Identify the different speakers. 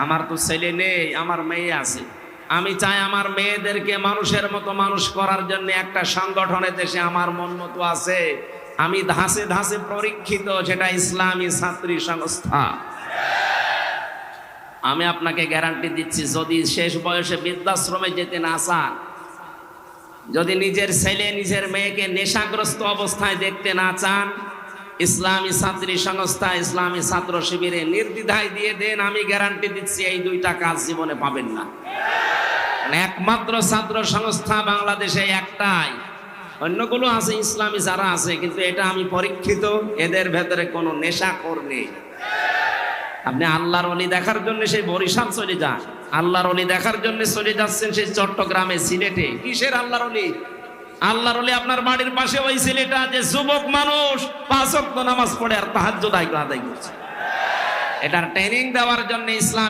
Speaker 1: আমার তো ছেলে নেই, আমার মেয়ে আছে। আমি চাই আমার মেয়েদেরকে মানুষের মতো মানুষ করার জন্য একটা সংগঠনের দেশে আমার মন মতো আছে, আমি ধাসে ধাসে পরীক্ষিত, সেটা ইসলামী ছাত্রী সংস্থা। আমি আপনাকে গ্যারান্টি দিচ্ছি, যদি শেষ বয়সে বৃদ্ধাশ্রমে যেতে না চান, যদি নিজের ছেলে নিজের মেয়েকে নেশাগ্রস্ত অবস্থায় দেখতে না চান, ইসলামী ছাত্রী সংস্থা ইসলামী ছাত্র শিবিরে নির্দ্বিধায় দিয়ে দেন, আমি গ্যারান্টি দিচ্ছি এই দুইটা কাজ জীবনে পাবেন না। একমাত্র ছাত্র সংস্থা বাংলাদেশে একটাই, অন্যগুলো আছে ইসলামী যারা আছে, কিন্তু এটা আমি পরীক্ষিত, এদের ভেতরে কোনো নেশাখোর নেই। আপনি আল্লাহর ওলি দেখার জন্য সেই বরিশাল চলে যান, আল্লাহর ওলি দেখার জন্য চলে যাচ্ছেন সেই চট্টগ্রামে, সিলেটে। কিসের আল্লাহর ওলি? আল্লাহর ওলি আপনার বাড়ির পাশে ওই ছেলেটা যে যুবক মানুষ 5 ওয়াক্ত নামাজ পড়ে আর তাহাজ্জুদ আদায় করছে। এটার ট্রেনিং দেওয়ার জন্য ইসলাম